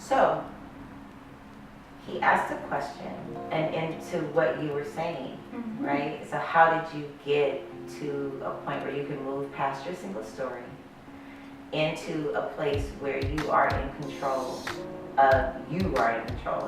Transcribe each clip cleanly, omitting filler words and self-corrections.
So he asked a question, and into what you were saying, right? So how did you get to a point where you can move past your single story into a place where you are in control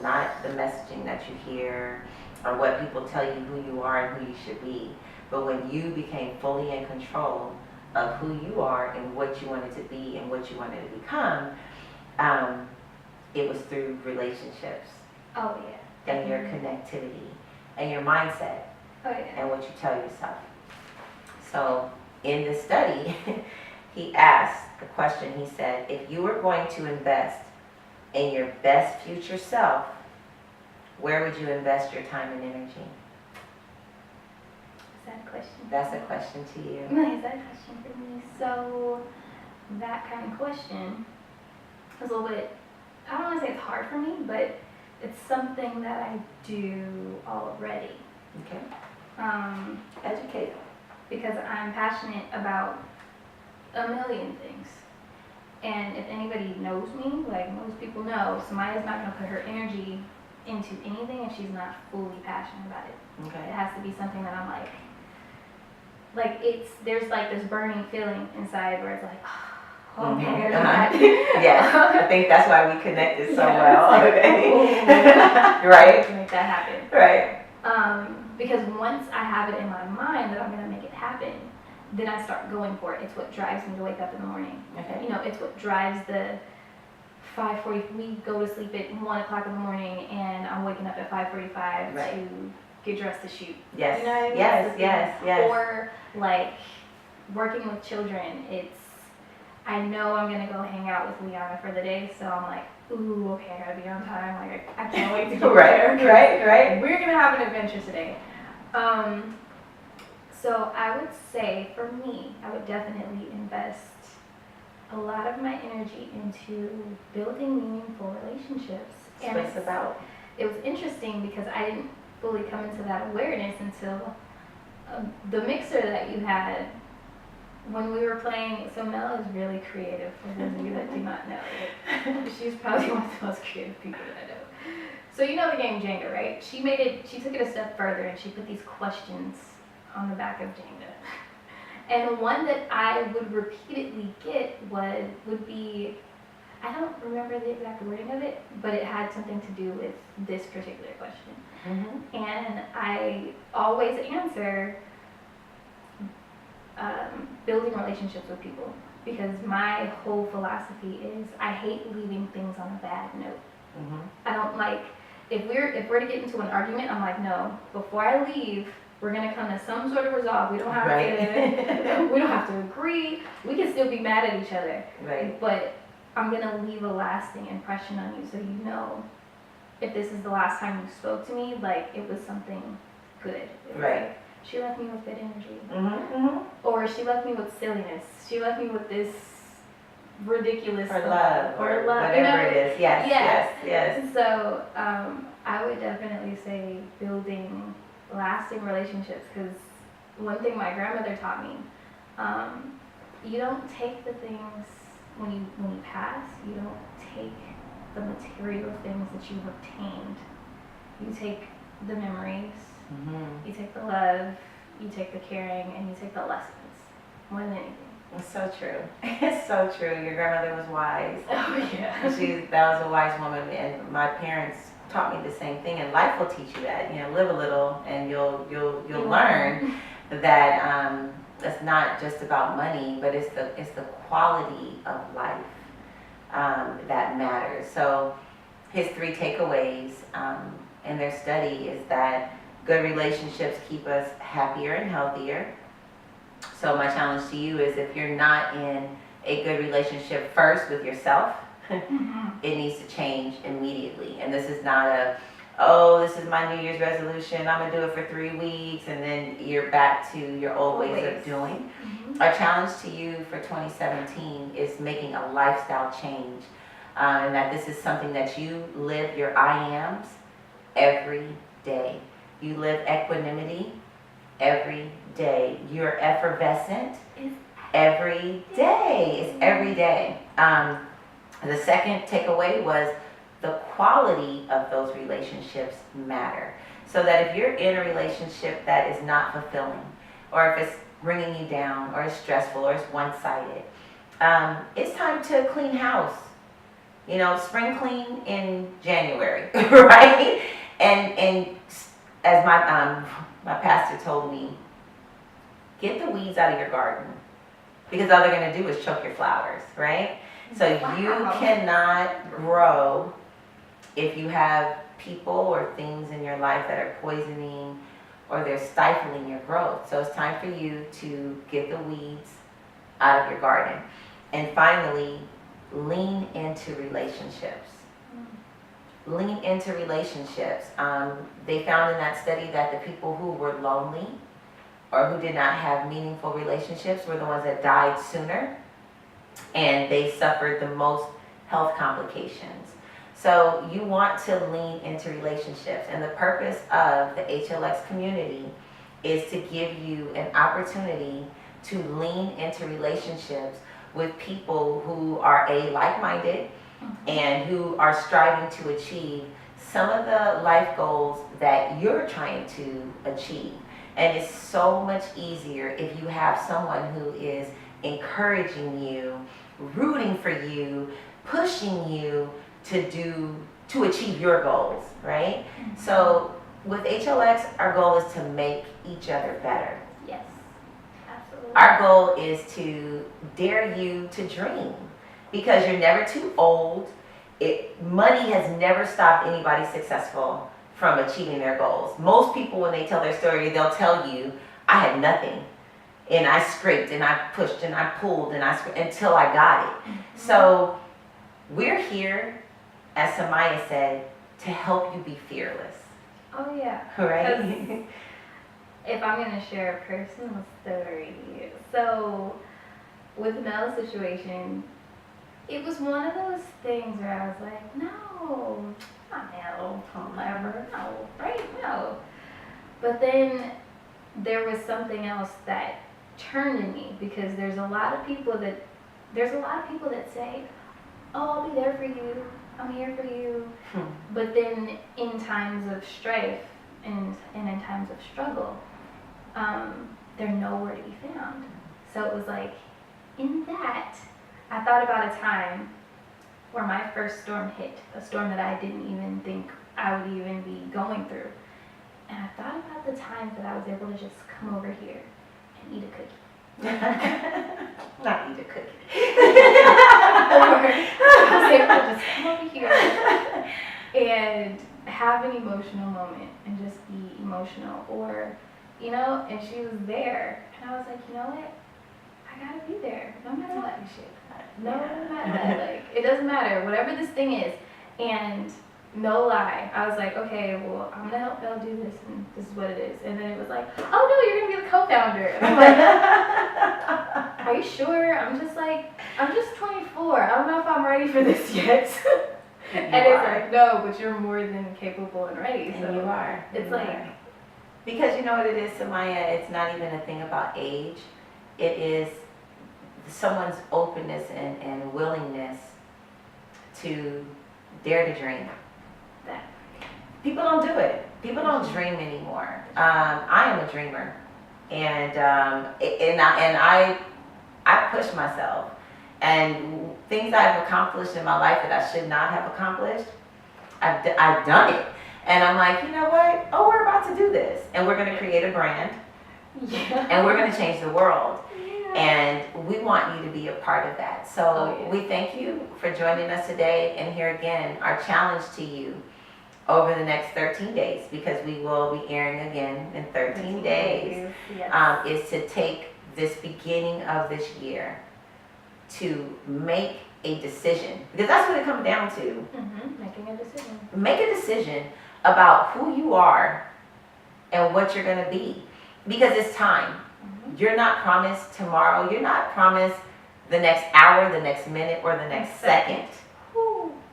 not the messaging that you hear or what people tell you who you are and who you should be, but when you became fully in control of who you are and what you wanted to be and what you wanted to become, it was through relationships. Oh, yeah. And your connectivity and your mindset. Oh, yeah. And what you tell yourself. So in this study, he asked the question, he said, if you were going to invest in your best future self, where would you invest your time and energy? Is that a question? That's a question to you. Is that a question for me? So that kind of question is a little bit, I don't want to say it's hard for me, but it's something that I do already. Okay. Educate. Because I'm passionate about a million things. And if anybody knows me, like most people know, Samaya's not going to put her energy into anything if she's not fully passionate about it. Okay. It has to be something that I'm there's like this burning feeling inside where it's like, oh, okay, I gotta do that. Yes, I think that's why we connected so well. Like, okay. Right. To make that happen. Right. Because once I have it in my mind that I'm going to make it happen, then I start going for it. It's what drives me to wake up in the morning. Okay. It's what drives the 5:40. We go to sleep at 1 o'clock in the morning, and I'm waking up at 5:45 to get dressed to shoot. Yes. You know what I mean? Yes. Or like working with children, I know I'm going to go hang out with Liana for the day, so I'm like, ooh, okay, I gotta be on time. Like, I can't wait to get there. Right. We're gonna have an adventure today. So I would say, for me, I would definitely invest a lot of my energy into building meaningful relationships. That's what it's about. It was interesting because I didn't fully come into that awareness until the mixer that you had when we were playing. So Mel is really creative, for those of you that do not know. She's probably one of the most creative people that I know. So you know the game Jenga, right? She took it a step further and she put these questions on the back of Jenga. And the one that I would repeatedly get would be, I don't remember the exact wording of it, but it had something to do with this particular question. Mm-hmm. And I always answer building relationships with people, because my whole philosophy is I hate leaving things on a bad note. Mm-hmm. I don't like, if we're to get into an argument, I'm like, no, before I leave, we're gonna come to some sort of resolve. We don't have we don't have to agree. We can still be mad at each other. Right. But I'm gonna leave a lasting impression on you, so you know, if this is the last time you spoke to me, like it was something good. Right. She left me with good energy. Mm-hmm. Or she left me with silliness. She left me with this ridiculous or love, or whatever it is. Yes. So I would definitely say building lasting relationships, because one thing my grandmother taught me, you don't take the things when you pass, you don't take the material things that you've obtained. You take the memories, you take the love, you take the caring, and you take the lessons more than anything. It's so true. It's so true. Your grandmother was wise. Oh yeah. That was a wise woman, and my parents taught me the same thing. And life will teach you that. Live a little, and you'll learn that it's not just about money, but it's the quality of life that matters. So his 3 takeaways in their study is that good relationships keep us happier and healthier. So my challenge to you is, if you're not in a good relationship first with yourself, it needs to change immediately. And this is not this is my New Year's resolution, I'm going to do it for 3 weeks, and then you're back to your old ways of doing. Our challenge to you for 2017 is making a lifestyle change. And that this is something that you live your I ams every day. You live equanimity every day. You're effervescent every day. It's every day. The second takeaway was the quality of those relationships matter. So that if you're in a relationship that is not fulfilling, or if it's bringing you down, or it's stressful, or it's one-sided, it's time to clean house. You know, spring clean in January, right? And as my pastor told me, get the weeds out of your garden, because all they're going to do is choke your flowers, right? So you cannot grow if you have people or things in your life that are poisoning or they're stifling your growth. So it's time for you to get the weeds out of your garden. And finally, lean into relationships. Lean into relationships. They found in that study that the people who were lonely or who did not have meaningful relationships were the ones that died sooner, and they suffered the most health complications. So you want to lean into relationships, and the purpose of the HLX community is to give you an opportunity to lean into relationships with people who are like-minded and who are striving to achieve some of the life goals that you're trying to achieve. And it's so much easier if you have someone who is encouraging you, rooting for you, pushing you to achieve your goals, right? So with HLX, our goal is to make each other better. Yes, absolutely. Our goal is to dare you to dream, because you're never too old. Money has never stopped anybody successful from achieving their goals. Most people, when they tell their story, they'll tell you, I had nothing, and I scraped and I pushed and I pulled and until I got it. So we're here, as Samaya said, to help you be fearless. Oh yeah. Right? If I'm going to share a personal story, so with Mel's situation, it was one of those things where I was like, no, not Mel, never, no, right? No. But then there was something else that turned in me, because there's a lot of people that say, oh, I'll be there for you, I'm here for you. But then in times of strife and in times of struggle, they're nowhere to be found. So it was like, in that, I thought about a time where my first storm hit, a storm that I didn't even think I would even be going through. And I thought about the times that I was able to just come over here and eat a cookie. Not eat a cookie. Or I was able to just come over here and have an emotional moment and just be emotional. Or, you know, and she was there. And I was like, you know what? I gotta be there, no matter what. No matter what. Like, it doesn't matter, whatever this thing is. And no lie, I was like, okay, well, I'm gonna help Mel do this, and this is what it is. And then it was like, oh no, you're gonna be the co-founder. And I'm like, are you sure? I'm just 24. I don't know if I'm ready for this yet. And it's like, no, but you're more than capable and ready. And you are. It's like, because you know what it is, Samaya, it's not even a thing about age. It is someone's openness and willingness to dare to dream. that. People don't do it. People don't dream anymore. I am a dreamer, and I push myself, and things I've accomplished in my life that I should not have accomplished, I've done it, and I'm like, you know what? Oh, we're about to do this, and we're going to create a brand, and we're going to change the world. And we want you to be a part of that. So we thank you for joining us today. And here again, our challenge to you over the next 13 days, because we will be airing again in 13 days, is to take this beginning of this year to make a decision. Because that's what it comes down to. Making a decision. Make a decision about who you are and what you're going to be. Because it's time. You're not promised tomorrow. You're not promised the next hour, the next minute, or the next second.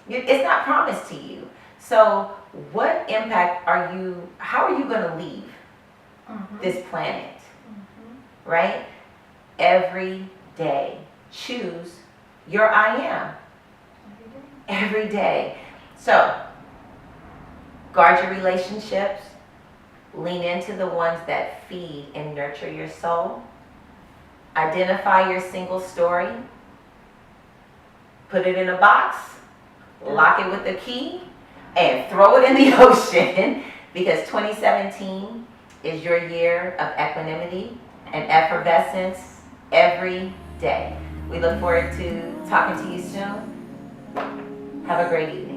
It's not promised to you. So what impact how are you going to leave this planet? Right? Every day. Choose your I am. Every day. So, guard your relationships. Lean into the ones that feed and nurture your soul. Identify your single story. Put it in a box. Lock it with a key. And throw it in the ocean. Because 2017 is your year of equanimity and effervescence every day. We look forward to talking to you soon. Have a great evening.